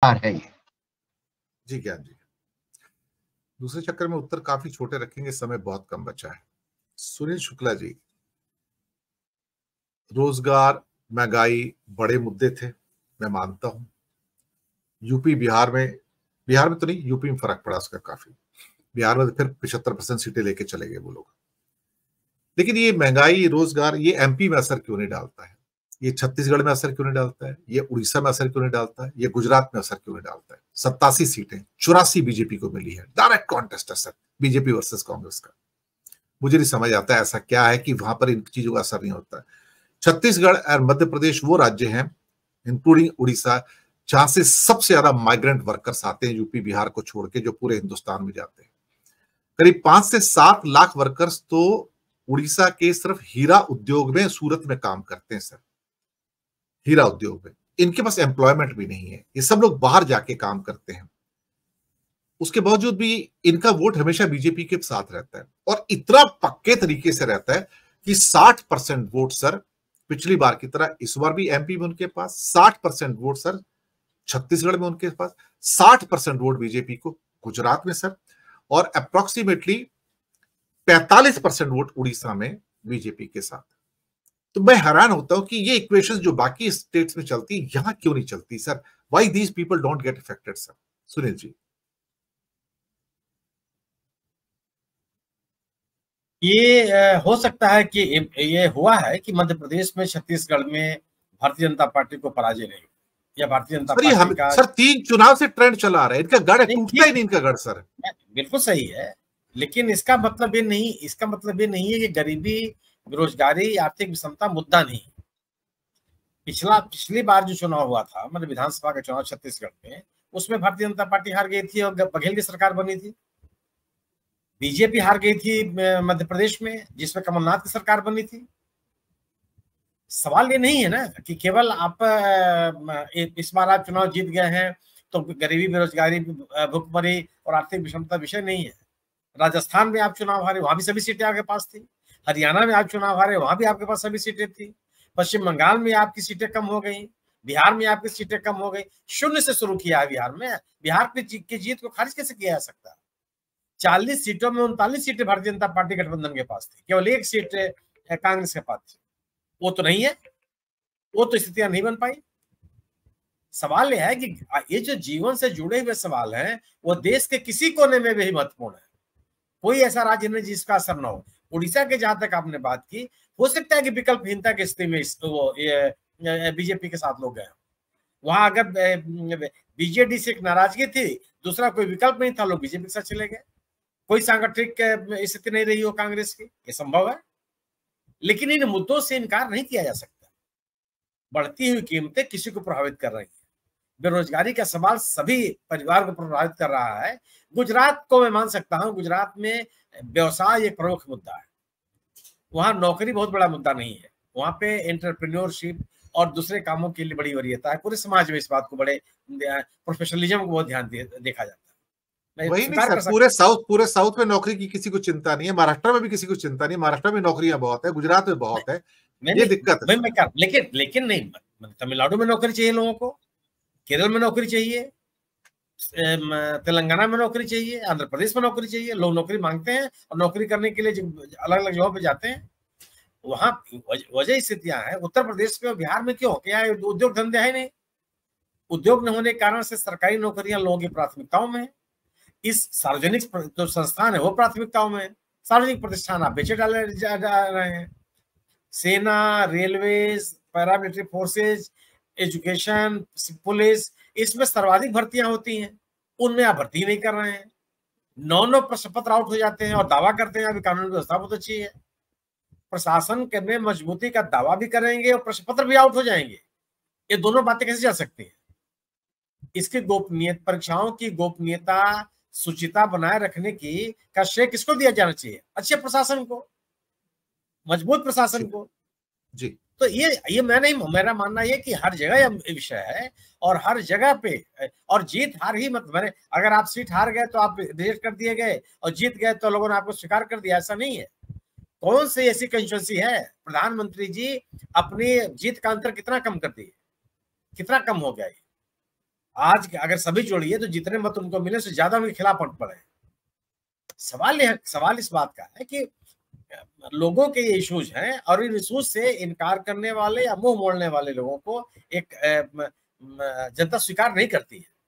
है ये। जी ज्ञान जी, दूसरे चक्कर में उत्तर काफी छोटे रखेंगे, समय बहुत कम बचा है। सुनील शुक्ला जी, रोजगार, महंगाई बड़े मुद्दे थे, मैं मानता हूं। यूपी बिहार में तो नहीं, यूपी में फर्क पड़ा उसका काफी। बिहार में तो फिर 75% सीटें लेके चले गए वो लोग। लेकिन ये महंगाई, रोजगार, ये एमपी में असर क्यों नहीं डालता है? ये छत्तीसगढ़ में असर क्यों नहीं डालता है? ये उड़ीसा में असर क्यों नहीं डालता है? ये गुजरात में असर क्यों नहीं डालता है? 87 सीटें 84 बीजेपी को मिली है, डायरेक्ट कॉन्टेस्ट असर बीजेपी वर्सेस कांग्रेस का। मुझे नहीं समझ आता है ऐसा क्या है कि वहां पर इन चीजों का असर नहीं होता है। छत्तीसगढ़ और मध्य प्रदेश वो राज्य हैं, इंक्लूडिंग उड़ीसा, जहां से सबसे ज्यादा माइग्रेंट वर्कर्स आते हैं, यूपी बिहार को छोड़ के, जो पूरे हिंदुस्तान में जाते हैं। करीब 5 से 7 लाख वर्कर्स तो उड़ीसा के सिर्फ हीरा उद्योग में, सूरत में काम करते हैं सर, हीरा उद्योग में। इनके पास एम्प्लॉयमेंट भी नहीं है, ये सब लोग बाहर जाके काम करते हैं। उसके बावजूद भी इनका वोट हमेशा बीजेपी के साथ रहता है, और इतना पक्के तरीके से रहता है कि 60% वोट सर, पिछली बार की तरह इस बार भी एमपी में उनके पास 60% वोट सर, छत्तीसगढ़ में उनके पास 60% वोट बीजेपी को, गुजरात में सर, और अप्रोक्सीमेटली 45% वोट उड़ीसा में बीजेपी के साथ। तो मैं हैरान होता हूं कि ये इक्वेशन जो बाकी स्टेट्स में चलती, यहां क्यों नहीं चलती sir? Why these people don't get affected sir? Sunil ji. ये हो सकता है कि ये हुआ है कि मध्य प्रदेश में, छत्तीसगढ़ में भारतीय जनता पार्टी को पराजय रही, या भारतीय जनता पार्टी का सर 3 चुनाव से ट्रेंड चला रहा है, इनका गढ़ टूटता ही नहीं, इनका गढ़ सर। बिल्कुल सही है, लेकिन इसका मतलब ये नहीं है कि गरीबी, बेरोजगारी, आर्थिक विषमता मुद्दा नहीं। पिछली बार जो चुनाव हुआ था, मतलब विधानसभा का चुनाव छत्तीसगढ़ में, उसमें भारतीय जनता पार्टी हार गई थी और बघेल की सरकार बनी थी। बीजेपी हार गई थी मध्य प्रदेश में, जिसमें कमलनाथ की सरकार बनी थी। सवाल ये नहीं है ना कि केवल आप इस बार आप चुनाव जीत गए हैं तो गरीबी, बेरोजगारी, भुखमरी और आर्थिक विषमता विषय नहीं है। राजस्थान में आप चुनाव हारे, वहां भी सभी सीटें आपके पास थी। हरियाणा में आप चुनाव हारे, वहां भी आपके पास सभी सीटें थी। पश्चिम बंगाल में आपकी सीटें कम हो गई, बिहार में आपकी सीटें कम हो गई। शून्य से शुरू किया है बिहार में। बिहार की जीत को खारिज कैसे किया जा सकता है? 40 सीटों में 39 सीटें भारतीय जनता पार्टी गठबंधन के पास थी, केवल 1 सीट कांग्रेस के पास थी। वो तो नहीं है, वो तो स्थितियां नहीं बन पाई। सवाल यह है कि ये जो जीवन से जुड़े हुए सवाल हैं, वो देश के किसी कोने में भी महत्वपूर्ण है। कोई ऐसा राज्य नहीं जिसका असर ना हो। उड़ीसा के जहां तक आपने बात की, हो सकता है कि विकल्पहीनता की स्थिति में वो बीजेपी के साथ लोग गए। वहां अगर बीजेडी से एक नाराजगी थी, दूसरा कोई विकल्प नहीं था, लोग बीजेपी के साथ चले गए। कोई सांगठनिक स्थिति नहीं रही हो कांग्रेस की, ये संभव है। लेकिन इन मुद्दों से इनकार नहीं किया जा सकता। बढ़ती हुई कीमतें किसी को प्रभावित कर रही हैं। बेरोजगारी का सवाल सभी परिवार को प्रभावित कर रहा है। गुजरात को मैं मान सकता हूं, गुजरात में व्यवसाय एक प्रमुख मुद्दा है। वहां नौकरी बहुत बड़ा मुद्दा नहीं है, वहां पे एंटरप्रेन्योरशिप और दूसरे कामों के लिए बड़ी वरीयता है। पूरे समाज में इस बात को बड़े प्रोफेशनलिज्म को बहुत ध्यान देखा जाता है। वही नहीं सर, पूरे साउथ में नौकरी की किसी को चिंता नहीं है, महाराष्ट्र में भी किसी को चिंता नहीं है। महाराष्ट्र में नौकरियां बहुत है, गुजरात में बहुत है, ये दिक्कत है। लेकिन नहीं, तमिलनाडु में नौकरी चाहिए लोगों को, केरल में नौकरी चाहिए, तेलंगाना में नौकरी चाहिए, आंध्र प्रदेश में नौकरी चाहिए। लोग नौकरी मांगते हैं और नौकरी करने के लिए अलग अलग जगहों पे जाते हैं। वहां वजह स्थितियां हैं। उत्तर प्रदेश में और बिहार में क्यों? क्या उद्योग धंधे है नहीं? उद्योग न होने के कारण से सरकारी नौकरियां लोगों की प्राथमिकताओं में, इस सार्वजनिक जो संस्थान है वो प्राथमिकताओं में। सार्वजनिक प्रतिष्ठान आप बेचे डाले जा रहे हैं। सेना, railways, paramilitary forces, education, police, इसमें सर्वाधिक भर्तियां होती हैं, उनमें आप भर्ती नहीं कर रहे हैं। 9 प्रश्न पत्र आउट हो जाते हैं और दावा करते हैं अभी कानून व्यवस्था बहुत अच्छी है। प्रशासन में मजबूती का दावा भी करेंगे और प्रश्न पत्र भी आउट हो जाएंगे। ये दोनों बातें कैसे जा सकती हैं? इसकी गोपनीयता, परीक्षाओं की गोपनीयता, शुचिता बनाए रखने की का श्रेय किसको दिया जाना चाहिए? अच्छे प्रशासन को, मजबूत प्रशासन को जी। तो ये मैं नहीं, मेरा मानना ये कि हर जगह यह विषय है और हर जगह पे, और जीत हार ही मत मैंने, अगर आप सीट हार गए तो आप रिजेक्ट कर दिए गए और जीत गए तो लोगों ने आपको स्वीकार कर दिया, ऐसा नहीं है। कौन सी ऐसी कंस्टिट्यूंसी है? प्रधानमंत्री जी अपनी जीत का अंतर कितना कम कर दिए, कितना कम हो गया ये? आज अगर सभी जोड़िए तो जितने मत उनको मिले उससे ज्यादा उनके खिलाफ वोट पड़े। सवाल इस बात का है कि लोगों के ये इश्यूज हैं और इन इश्यूज से इनकार करने वाले या मुंह मोड़ने वाले लोगों को एक जनता स्वीकार नहीं करती है।